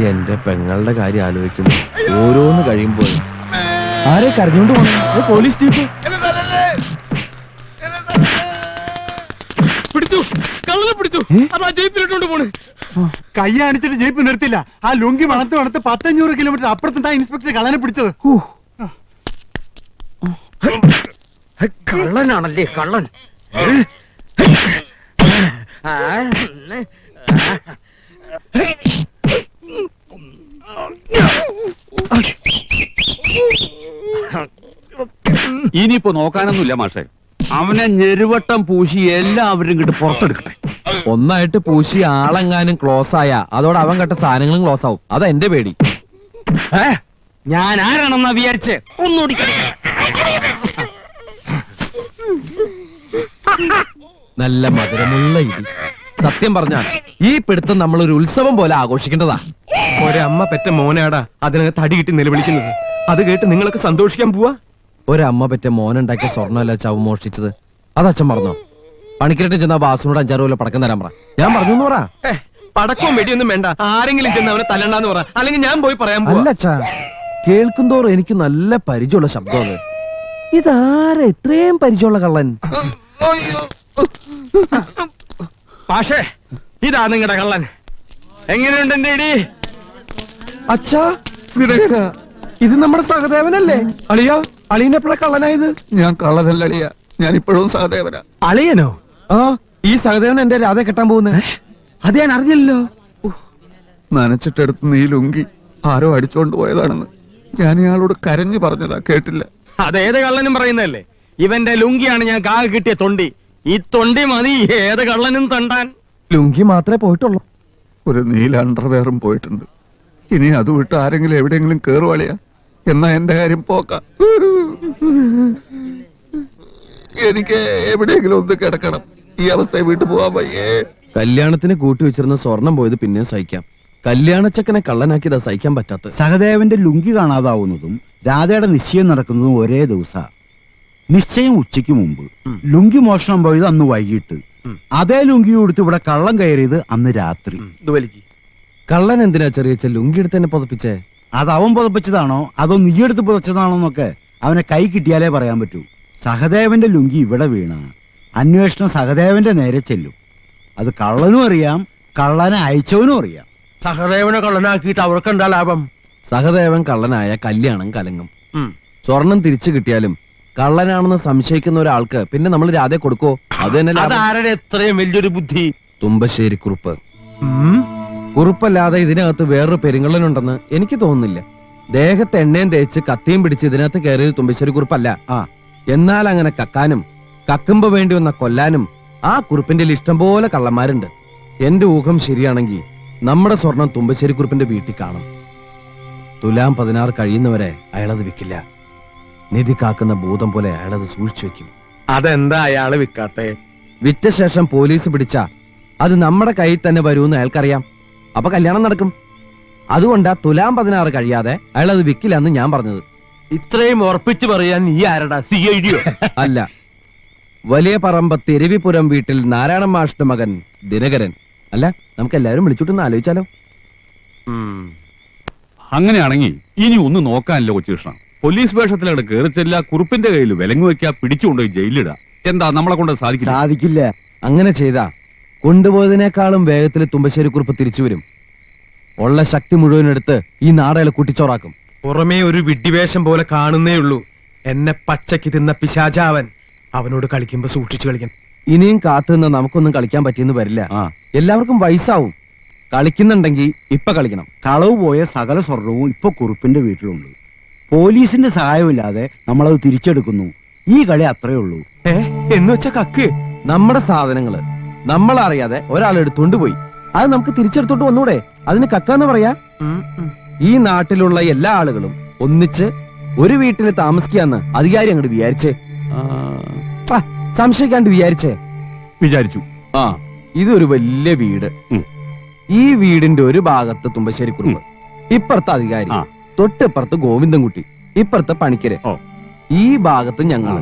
എന്റെ പെങ്ങളുടെ കാര്യം ആലോചിക്കുമ്പോ ഓരോന്ന് കഴിയുമ്പോൾ ആരെ കരഞ്ഞോണ്ട് പോണേ? പോലീസ് ജീപ്പ് പിടിച്ചു, കള്ളനെ പിടിച്ചു. അതാ ജീപ്പിലിട്ടോണ്ട് പോണ്. കൈ കാണിച്ചിട്ട് ജീപ്പ് നിർത്തില്ല. ആ ലുങ്കി മണത്ത് 100 കിലോമീറ്റർ അപ്പുറത്താ ഇൻസ്പെക്ടർ കള്ളനെ പിടിച്ചത്. കള്ളനാണല്ലേ കള്ളൻ. ഇനിയിപ്പോ നോക്കാനൊന്നുമില്ല മാഷെ. അവനെ ഞെരുവട്ടം പൂശി എല്ലാവരും ഇങ്ങോട്ട് പുറത്തെടുക്കട്ടെ. ഒന്നായിട്ട് പൂശി ആളെങ്ങാനും ക്ലോസ് ആയ അതോടെ അവൻ കെട്ട സാധനങ്ങളും ക്ലോസ് ആവും. അതാ എന്റെ പേടി. ഞാൻ ആരാണെന്നാ വിചാരിച്ച് ഒന്നുകൂടി നല്ല മധുരമുള്ള ഇടി. സത്യം പറഞ്ഞാൽ ഈ പിടുത്തം നമ്മളൊരു ഉത്സവം പോലെ ആഘോഷിക്കേണ്ടതാ. ഒരമ്മ പെറ്റ മോനാടാ അതിനകത്ത് അടി കിട്ടി നിലവിളിക്കുന്നത്. അത് കേട്ട് നിങ്ങളൊക്കെ സന്തോഷിക്കാൻ പോവാ. ഒരമ്മ പറ്റ മോനുണ്ടാക്കിയ സ്വർണ്ണമല്ല ചാവ് മോഷ്ടിച്ചത്. അതച്ഛൻ പറഞ്ഞോ? പണിക്കരട്ട് ചെന്ന ബാസുനോട് 5-6 കൊല്ലം പടക്കം തരാൻ പറ. ഞാൻ പറഞ്ഞു പറ. പടക്കവും വെടിയൊന്നും വേണ്ട. ആരെങ്കിലും ചെന്ന് അവനെ തല്ലണ്ടാന്ന് പറ, അല്ലെങ്കിൽ ഞാൻ പോയി പറയാൻ പോവാ. അല്ലച്ചാ, കേൾക്കുന്തോറും എനിക്ക് നല്ല പരിചയമുള്ള ശബ്ദമാണ്. ഇതാരാ ഇത്രയും പരിചയമുള്ള കള്ളൻ? പക്ഷേ ഇതാ നിങ്ങളുടെ കള്ളൻ. എങ്ങനെയുണ്ട് എന്റെ ഇടി? അച്ഛാ, ഇത് നമ്മുടെ സഹദേവനല്ലേ? അളിയാ, അളിയനെപ്പോഴാ കള്ളനായത്? ഞാൻ കള്ളനല്ല അളിയ, ഞാൻ ഇപ്പോഴും സഹദേവനാ. അളിയനോ? ആ, ഈ സഹദേവൻ എന്റെ രാധ കെട്ടാൻ പോകുന്നേ. അത് ഞാൻ അറിഞ്ഞല്ലോ. നനച്ചിട്ടെടുത്ത് നീ ലുങ്കി ആരോ അടിച്ചോണ്ട് പോയതാണെന്ന് ഞാൻ ഇയാളോട് കരഞ്ഞു പറഞ്ഞതാ, കേട്ടില്ല. അതേത് കള്ളനും പറയുന്നല്ലേ. ഇവന്റെ ലുങ്കിയാണ് ഞാൻ കാക കിട്ടിയ തൊണ്ടി. ഈ തൊണ്ടി മതി ഏത് കള്ളനും തണ്ടാൻ. ലുങ്കി മാത്രമേ പോയിട്ടുള്ളൂ. ഒരു നീല അണ്ടർവെയറും പോയിട്ടുണ്ട്. ഇനി അത് വിട്ട് ആരെങ്കിലും എവിടെയെങ്കിലും കേറുവാളിയാ എന്നാ എന്റെ കാര്യം പോക്ക. എനിക്ക് എവിടെയെങ്കിലും ഒന്ന് കിടക്കണം. ഈ അവസ്ഥയെ വീട്ടു പോവാൻ വയ്യേ. കല്യാണത്തിന് കൂട്ടിവെച്ചിരുന്ന സ്വർണം പോയത് പിന്നെയും സഹിക്കാം. കല്യാണച്ചക്കനെ കള്ളനാക്കിയതാ സഹിക്കാൻ പറ്റാത്ത. സഹദേവന്റെ ലുങ്കി കാണാതാവുന്നതും രാധയുടെ നിശ്ചയം നടക്കുന്നതും ഒരേ ദിവസ. നിശ്ചയം ഉച്ചയ്ക്ക് മുമ്പ്, ലുങ്കി മോഷണം പോയത് അന്ന് വൈകിട്ട്, അതേ ലുങ്കി കൊടുത്ത് ഇവിടെ കള്ളം കയറിയത് അന്ന് രാത്രി. കള്ളൻ എന്തിനാ ചെറിയ ലുങ്കി എടുത്ത് തന്നെ പുതപ്പിച്ചേ? അത് അവൻ പുതപ്പിച്ചതാണോ അതോ നീ എടുത്ത് പുതച്ചതാണോ എന്നൊക്കെ അവനെ കൈ കിട്ടിയാലേ പറയാൻ പറ്റൂ. സഹദേവന്റെ ലുങ്കി ഇവിടെ വീണ അന്വേഷണം സഹദേവന്റെ നേരെ ചെല്ലും. അത് കള്ളനും അറിയാം, കള്ളനെ അയച്ചവനും അറിയാം. സഹദേവനെ കള്ളനാക്കിയിട്ട് അവർക്ക് എന്താ ലാഭം? സഹദേവൻ കള്ളനായ കല്യാണം കലങ്ങും. സ്വർണം തിരിച്ചു കിട്ടിയാലും കള്ളനാണെന്ന് സംശയിക്കുന്ന ഒരാൾക്ക് പിന്നെ നമ്മൾ രാധെ കൊടുക്കോ? അത് തന്നെ ആരുടെ എത്രയും വലിയൊരു ബുദ്ധി? തുമ്പശ്ശേരി കുറുപ്പ്. കുറുപ്പല്ലാതെ ഇതിനകത്ത് വേറൊരു പെരുങ്കള്ളനുണ്ടെന്ന് എനിക്ക് തോന്നുന്നില്ല. ദേഹത്ത് എണ്ണയും തേച്ച് കത്തിയും പിടിച്ച് ഇതിനകത്ത് കയറിയത് തുമ്പശ്ശേരി കുറുപ്പല്ല. എന്നാൽ അങ്ങനെ കക്കാനും കക്കുമ്പോ വേണ്ടി വന്ന കൊല്ലാനും ആ കുറുപ്പിന്റെ ഇഷ്ടം പോലെ കള്ളന്മാരുണ്ട്. എന്റെ ഊഹം ശരിയാണെങ്കിൽ നമ്മുടെ സ്വർണം തുമ്പശ്ശേരി കുറുപ്പിന്റെ വീട്ടിൽ കാണും. തുലാം 16 കഴിയുന്നവരെ അയാളത് വിൽക്കില്ല. നിധി കാക്കുന്ന ഭൂതം പോലെ അയാളത് സൂക്ഷിച്ചു വെക്കും. അതെന്താ അയാള് വിൽക്കാത്തെ? വിറ്റ ശേഷം പോലീസ് പിടിച്ച അത് നമ്മുടെ കയ്യിൽ തന്നെ വരുമെന്ന് അയാൾക്കറിയാം. അപ്പൊ കല്യാണം നടക്കും. അതുകൊണ്ടാ തുലാം 16 കഴിയാതെ അയാളത് വിൽക്കില്ല എന്ന് ഞാൻ പറഞ്ഞത്. ഇത്രയും ഉറപ്പിച്ചു പറയാൻ ഈ ആരടാ? CID അല്ല, വലിയ പറമ്പത്ത് എരവിപുരം വീട്ടിൽ നാരായണ മാഷിന്റെ മകൻ ദിനകരൻ. അല്ല, നമുക്ക് എല്ലാവരും വിളിച്ചിട്ടൊന്ന് ആലോചിച്ചാലോ? അങ്ങനെയാണെങ്കിൽ ഇനി ഒന്നും നോക്കാനല്ലോ കൊച്ചുകൃഷ്ണ. പോലീസ് വേഷത്തിലവിടെ കയറിച്ചെല്ല, കുറുപ്പിന്റെ കയ്യിൽ വിലങ്ങു വെക്കാ, പിടിച്ചുകൊണ്ടുപോയി ജയിലിടാ. എന്താ നമ്മളെ കൊണ്ട് സാധിക്കില്ല. അങ്ങനെ ചെയ്താ കൊണ്ടുപോയതിനേക്കാളും വേഗത്തിൽ തുമ്പശ്ശേരി കുറുപ്പ് തിരിച്ചു വരും. ഉള്ള ശക്തി മുഴുവൻ എടുത്ത് ഈ നാടകളെ കൂട്ടിച്ചോറാക്കും. പുറമേ ഒരു വിഡ്ഢിവേഷം പോലെ കാണുന്നേ ഉള്ളൂ. എന്നെ പച്ചക്ക് തിന്ന പിശാചാവൻ. അവനോട് കളിക്കുമ്പോ സൂക്ഷിച്ചു കളിക്കണം. ഇനിയും കാത്തു നിന്ന് നമുക്കൊന്നും കളിക്കാൻ പറ്റിയെന്ന് വരില്ല. എല്ലാവർക്കും വയസ്സാവും. കളിക്കുന്നുണ്ടെങ്കിൽ ഇപ്പൊ കളിക്കണം. കളവ് പോയ സകല സ്വർണവും ഇപ്പൊ കുറുപ്പിന്റെ വീട്ടിലുണ്ട്. പോലീസിന്റെ സഹായമില്ലാതെ നമ്മളത് തിരിച്ചെടുക്കുന്നു. ഈ കളി അത്രേ ഉള്ളൂ. എന്ന് വെച്ചാ കക്ക് നമ്മുടെ സാധനങ്ങള് നമ്മളറിയാതെ ഒരാൾ എടുത്തോണ്ട് പോയി. അത് നമുക്ക് തിരിച്ചെടുത്തോണ്ട് വന്നൂടെ? അതിന് കക്കാന്ന് പറയാ. ഈ നാട്ടിലുള്ള എല്ലാ ആളുകളും ഒന്നിച്ച് ഒരു വീട്ടിൽ താമസിക്കാന്ന് അധികാരി അങ്ങോട്ട് വിചാരിച്ചേ. സംശയിക്കാണ്ട് വിചാരിച്ചു. ഇതൊരു വലിയ വീട്. ഈ വീടിന്റെ ഒരു ഭാഗത്ത് തുമ്പശ്ശേരി കുറുപ്പ്, ഇപ്പുറത്തെ അധികാരി, തൊട്ടിപ്പുറത്ത് ഗോവിന്ദൻകുട്ടി, ഇപ്പുറത്തെ പണിക്കര്, ഈ ഭാഗത്ത് ഞങ്ങള്.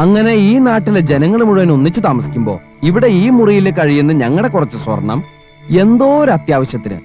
അങ്ങനെ ഈ നാട്ടിലെ ജനങ്ങൾ മുഴുവൻ ഒന്നിച്ചു താമസിക്കുമ്പോ ഇവിടെ ഈ മുറിയിൽ കഴിയുന്ന ഞങ്ങളുടെ കുറച്ച് സ്വർണം എന്തോ ഒരു അത്യാവശ്യത്തിന്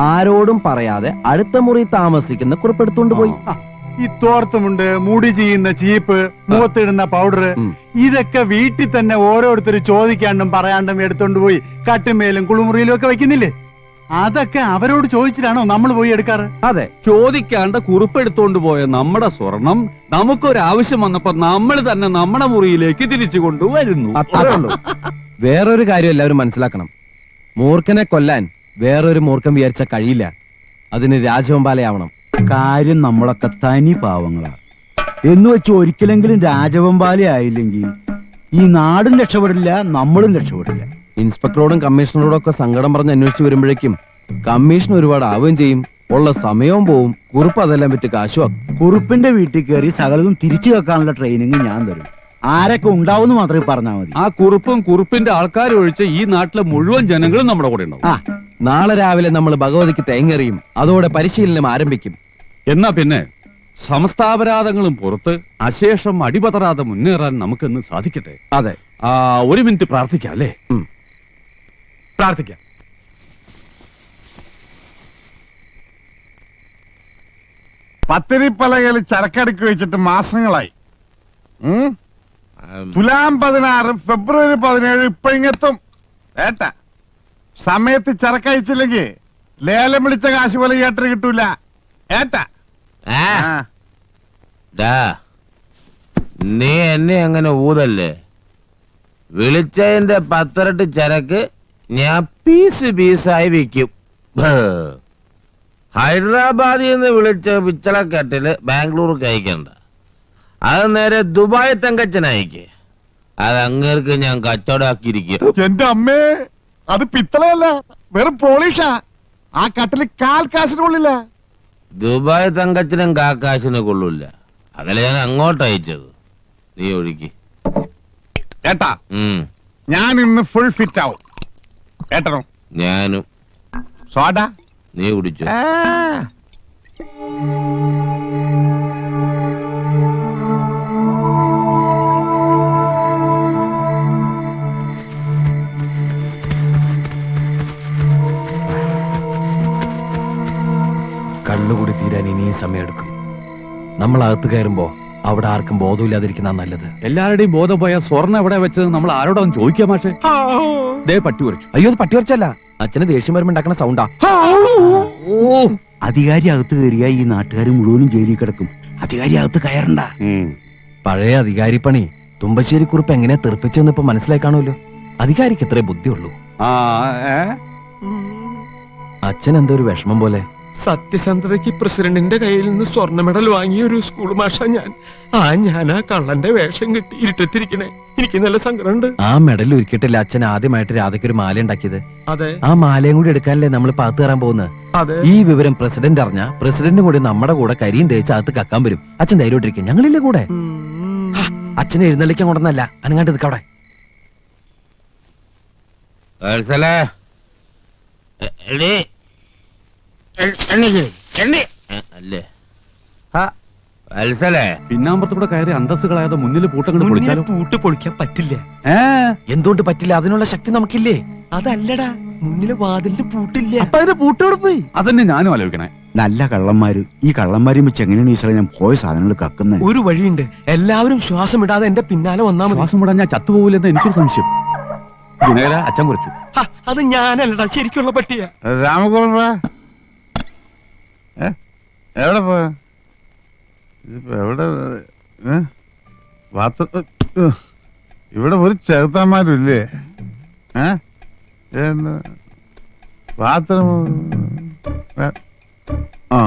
ആരോടും പറയാതെ അടുത്ത മുറി താമസിക്കുന്ന കുറിപ്പെടുത്തോണ്ട് പോയി. ഈ തോർത്തുമുണ്ട്, മുടി ചെയ്യുന്ന ചീപ്പ്, മുഖത്തിടുന്ന പൗഡർ, ഇതൊക്കെ വീട്ടിൽ തന്നെ ഓരോരുത്തർ ചോദിക്കാണ്ടും പറയാണ്ടും എടുത്തോണ്ട് പോയി കട്ടുമേലും കുളിമുറിയിലും ഒക്കെ വെക്കുന്നില്ലേ? അതൊക്കെ അവരോട് ചോദിച്ചിട്ടാണോ നമ്മൾ പോയി എടുക്കാറ്? അതെ, ചോദിക്കാണ്ട് കുറിപ്പെടുത്തോണ്ട് പോയ നമ്മുടെ സ്വർണം നമുക്കൊരാവശ്യം വന്നപ്പോ നമ്മൾ തന്നെ നമ്മുടെ മുറിയിലേക്ക് തിരിച്ചു കൊണ്ടുവരുന്നു. അത്രേ ഉള്ളൂ. വേറൊരു കാര്യം എല്ലാവരും മനസ്സിലാക്കണം. മൂർഖനെ കൊല്ലാൻ വേറൊരു മൂർഖൻ വിചാരിച്ച കഴിയില്ല. അതിന് രാജവെമ്പാലയാവണം. കാര്യം നമ്മളൊക്കെ തനി പാവങ്ങളാ എന്ന് വെച്ച് ഒരിക്കലെങ്കിലും രാജവെമ്പാല ആയില്ലെങ്കിൽ ഈ നാടും രക്ഷപ്പെടില്ല, നമ്മളും രക്ഷപ്പെടില്ല. ഇൻസ്പെക്ടറോടും കമ്മീഷണറോടും ഒക്കെ സങ്കടം പറഞ്ഞ് അന്വേഷിച്ച് വരുമ്പോഴേക്കും കമ്മീഷൻ ഒരുപാട് ആവുകയും ചെയ്യും, ഉള്ള സമയവും പോവും, കുറിപ്പ് അതെല്ലാം വിറ്റ് കാശുവാക്കും. കുറുപ്പിന്റെ വീട്ടിൽ കയറി സകലതും തിരിച്ചു വെക്കാനുള്ള ട്രെയിനിങ് ഞാൻ തരും. ആരൊക്കെ ഉണ്ടാവും മാത്രമേ പറഞ്ഞാൽ മതി. ആ കുറിപ്പും കുറിപ്പിന്റെ ആൾക്കാരും ഒഴിച്ച് ഈ നാട്ടിലെ മുഴുവൻ ജനങ്ങളും നമ്മുടെ കൂടെ ഉണ്ടാവും. നാളെ രാവിലെ നമ്മൾ ഭഗവതിക്ക് തേങ്ങറിയും, അതോടെ പരിശീലനം ആരംഭിക്കും. എന്നാ പിന്നെ സമസ്താപരാധങ്ങളും പുറത്ത് അശേഷം അടിപതറാതെ മുന്നേറാൻ നമുക്കിന്ന് സാധിക്കട്ടെ. അതെ, ഒരു മിനിറ്റ് പ്രാർത്ഥിക്കാം അല്ലേ? പ്രാർത്ഥിക്കാം. പത്തിരിപ്പലകയിൽ ചരക്കടുക്കി വെച്ചിട്ട് മാസങ്ങളായി. തുലാം 16 ഫെബ്രുവരി 17 ഇപ്പഴിങ്ങെത്തും. ഏട്ടാ, സമയത്ത് ചരക്കയച്ചില്ലെങ്കിൽ ലേലം വിളിച്ച കാശ് പോലെ ഏട്ടന് കിട്ടൂല. ഏട്ടാ, നീ എന്നെ അങ്ങനെ ഊതല്ലേ? വിളിച്ചതിന്റെ 10 ചരക്ക് ഞാൻ പീസായി വിൽക്കും. ഹൈദരാബാദിൽ നിന്ന് വിളിച്ച പിച്ചളക്കെട്ടില് ബാംഗ്ലൂർക്ക് അയക്കണ്ട, അത് നേരെ ദുബായ് തങ്കച്ചനയക്ക്. അത് അങ്ങേർക്ക് ഞാൻ കച്ചവടാക്കിയിരിക്കും. എന്റെ അമ്മേ, അത് പിത്തളയല്ല, വെറും പോളിഷാ. ആ കട്ടില് കാൽ കാശിന് കൊള്ളില്ല. ദുബായ് തങ്കച്ചനും കാക്കാശിന് കൊള്ളൂല. അതല്ലേ ഞാൻ അങ്ങോട്ട് അയച്ചത്. നീ ഒഴുക്കി. ഏട്ടാ, ഞാൻ ഇന്ന് ഫുൾ ഫിറ്റ് ആവും. ഏട്ടനോ? ഞാനും. സോഡ നീ കുടിച്ചോ? കണ്ണുകൂടി തീരാൻ ഇനിയും സമയമെടുക്കും. നമ്മൾ അകത്ത് കയറുമ്പോ അവിടെ ആർക്കും ബോധമില്ലാതിരിക്കുന്ന നല്ലത്. എല്ലാവരുടെയും ബോധം പോയ സ്വർണ്ണം എവിടെ വെച്ചത് നമ്മൾ ആരോടൊന്നും ചോദിക്കാം. പക്ഷേ ദേ പട്ടി കുറച്ചു. അയ്യോ, അത് പട്ടി വരച്ചല്ല, അച്ഛന് ദേഷ്യം വരുമ്പോ ഉണ്ടാക്കണ സൗണ്ടാ. അധികാരി അകത്ത് കയറിയ ഈ നാട്ടുകാർ മുഴുവനും ജയിലിൽ കിടക്കും. അധികാരി അകത്ത് കയറണ്ട. പഴയ അധികാരി പണി തുമ്പശ്ശേരി കുറിപ്പ് എങ്ങനെയാ തെറിപ്പിച്ചെന്ന് ഇപ്പൊ മനസ്സിലായി കാണുമല്ലോ. അധികാരിക്ക് എത്രേ ബുദ്ധിയുള്ളൂ. അച്ഛൻ എന്തോ ഒരു വിഷമം പോലെ. സത്യസന്ധതയ്ക്ക് പ്രസിഡന്റിന്റെ കയ്യിൽ നിന്ന് സ്വർണ്ണ മെഡൽ വാങ്ങിയ ഒരു സ്കൂൾ മാഷ ഞാൻ. ഞാൻ ആ കള്ളന്റെ വേഷം കിട്ടി ഇരുട്ടത്തിരിക്കണേ. എനിക്ക് നല്ല സങ്കടമുണ്ട്. ആ മെഡൽ ഒരുക്കിയിട്ടില്ല അച്ഛൻ ആദ്യമായിട്ട് രാധയ്ക്ക് ഒരു മാല ഉണ്ടാക്കിയത്. അതെ, ആ മാലയും കൂടി എടുക്കാനല്ലേ നമ്മൾ പാത്ത് കയറാൻ പോകുന്നത്. അതെ. ഈ വിവരം പ്രസിഡന്റ് അറിഞ്ഞ പ്രസിഡന്റും കൂടി നമ്മുടെ കൂടെ കരിയും തേച്ച് അകത്ത് കക്കാൻ വരും. അച്ഛൻ ധൈര്യമായിട്ടിരിക്കും, ഞങ്ങളില്ലേ കൂടെ. അച്ഛനെ എഴുന്നള്ളിക്കാൻ കൊണ്ടല്ല, അനങ്ങാണ്ട് നിൽക്കവിടെ. അല്ലേ പിന്നാമ്പത്തൂടെ കയറി അന്തസ്സുകളായത് മുന്നിൽ പൂട്ടങ്ങൾ പൊളിച്ചാലോ? പൂട്ട് പൊളിക്കാൻ പറ്റില്ല. എന്തുകൊണ്ട് പറ്റില്ല? അതിനുള്ള ശക്തി നമുക്കില്ലേ? അതല്ലടാ, മുന്നിലെ വാതിലിന് പൂട്ടില്ല. അപ്പൊ അതിന് പൂട്ടോട് പോയി. അതന്നെ ഞാനും ആലോചിക്കണേ. നല്ല കള്ളന്മാര്. ഈ കള്ളന്മാരും വെച്ച് എങ്ങനെയാണ് ഈശ്വര ഞാൻ പോയ സാധനങ്ങൾ കക്കുന്നത്? ഒരു വഴിയുണ്ട്. എല്ലാവരും ശ്വാസം ഇടാതെ എന്റെ പിന്നാലെ വന്നാ മതി. ശ്വാസം വിടാൻ ഞാൻ ചത്തുപോകില്ലെന്ന് എനിക്കൊരു സംശയം. ദിനകര അച്ഛൻ കുറിച്ചു. അത് ഞാനല്ലടാ, ശരിക്കുള്ള പട്ടിയ. രാമകുറുപ്പ എവിടെ പോയ? എവിടെ? ഇവിടെ ഒരു ചെറുത്തന്മാരില്ലേ? ബാത്റൂം ആ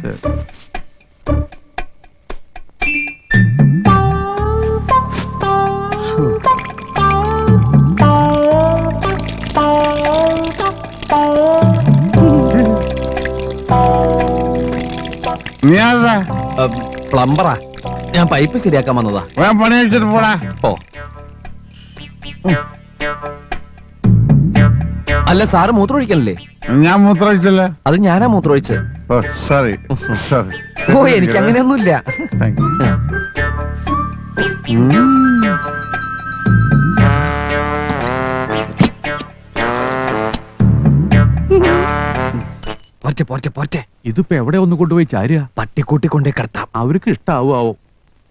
ശരി. നീ ആരാ? പ്ലംബറാ. ഞാൻ പൈപ്പ് ശരിയാക്കാൻ വന്നതാ. ഞാൻ പണി കഴിച്ചിട്ട് പോടാ. ഓ, അല്ല സാറ് മൂത്രമൊഴിക്കണല്ലേ? ഞാൻ മൂത്രമൊഴിച്ചില്ല. അത് ഞാനാ മൂത്രമൊഴിച്ചത്. ഓ സോറി സോറി. ഓ, എനിക്ക് അങ്ങനെയൊന്നുമില്ല. Thank you. പോറ്റെ പോറ്റെ പോറ്റെ. ഇതിപ്പോ എവിടെ ഒന്ന് കൊണ്ടുപോയി ചാരുക? പട്ടിക്കൂട്ടി കൊണ്ടേ കിടത്താം. അവർക്ക് ഇഷ്ടാവോ?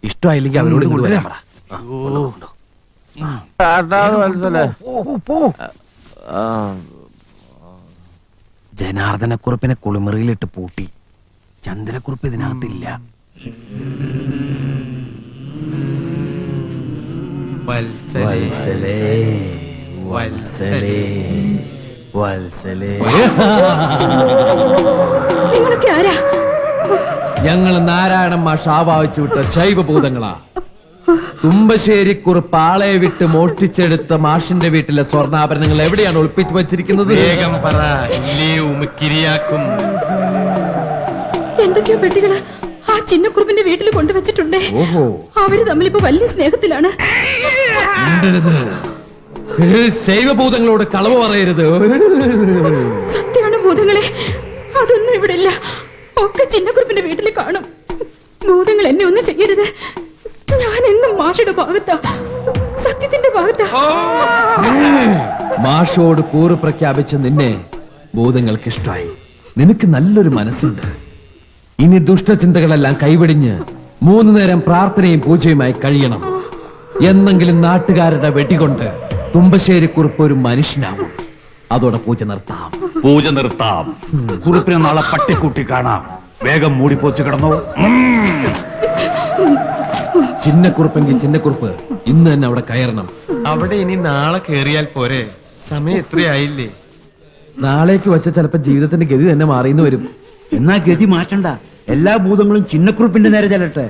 ഇഷ്ടമായില്ലെങ്കിൽ അവരോട് ഇങ്ങോട്ട് വരാൻ പറ. ജനാർദ്ദനക്കുറുപ്പിനെ കുളിമുറിയിലിട്ട് പൂട്ടി. ചന്ദ്രക്കുറുപ്പ് ഇതിനകത്തില്ല. വത്സലേ വത്സലേ വത്സലേ. നിങ്ങളൊക്കെ ആരാ? ഞങ്ങൾ നാരായണമ്മ ഷാവാച്ചു വിട്ട ശൈവഭൂതങ്ങളാ. തുമ്പശ്ശേരിക്കുറുപ്പ് ആളെ വിട്ട് മോഷ്ടിച്ചെടുത്ത മാഷിന്റെ വീട്ടിലെ സ്വർണ്ണാഭരണങ്ങൾ എവിടെയാണ് ഒളിപ്പിച്ചു വച്ചിരിക്കുന്നത്? വേഗം പറ, ഇല്ലേ ഉമിക്കിരിയാക്കും. എന്തൊക്കെയോ പെട്ടികള് ആ ചിന്നക്കുറുപ്പിന്റെ വീട്ടിൽ കൊണ്ടുവച്ചിട്ടുണ്ടേ. ഓഹോ, അവര് തമ്മിലിപ്പോ വലിയ സ്നേഹത്തിലാണ്. ശൈവഭൂതങ്ങളോട് കളവ് പറയരുത്. സത്യമാണ് ഭൂതങ്ങളെ, അതൊന്നും ഇവിടെ ഇല്ല. ഒക്കെ ചിന്നക്കുറുപ്പിന്റെ വീട്ടിൽ കാണും. ഭൂതങ്ങൾ എന്നെ ഒന്നും ചെയ്യരുത്. ഞാൻ എന്നും മാഷയുടെ ഭാഗത്താ, സത്യത്തിന്റെ ഭാഗത്താ. മാഷോട് കൂറ് പ്രഖ്യാപിച്ച നിന്നെ ഭൂതങ്ങൾക്ക് ഇഷ്ടമായി. നിനക്ക് നല്ലൊരു മനസ്സുണ്ട്. ഇനി ദുഷ്ടചിന്തകളെല്ലാം കൈവിടിഞ്ഞ് 3 നേരം പ്രാർത്ഥനയും പൂജയുമായി കഴിയണം. എന്നെങ്കിലും നാട്ടുകാരുടെ വെടികൊണ്ട് തുമ്പശ്ശേരിക്കുറുപ്പ് ഒരു മനുഷ്യനാവും. അതോടെ പൂജ നിർത്താം. പൂജ നിർത്താം. കുറുപ്പിനെ നാളെ പട്ടിക്കൂട്ടി കാണാം. വേഗം മൂടിപ്പോച്ചു കിടന്നു. ചിന്നക്കുറുപ്പെങ്കിൽ ചിന്നക്കുറുപ്പ് ഇന്ന് തന്നെ അവിടെ കയറണം. അവിടെ ഇനി നാളെ കേറിയാൽ പോരെ? സമയം എത്രയായില്ലേ? നാളേക്ക് വെച്ച ചിലപ്പോ ജീവിതത്തിന്റെ ഗതി തന്നെ മാറിയെന്ന് വരും. എന്നാ ഗതി മാറ്റണ്ട. എല്ലാ ഭൂതങ്ങളും ചിന്നക്കുറുപ്പിന്റെ നേരെ ചെല്ലട്ടെ.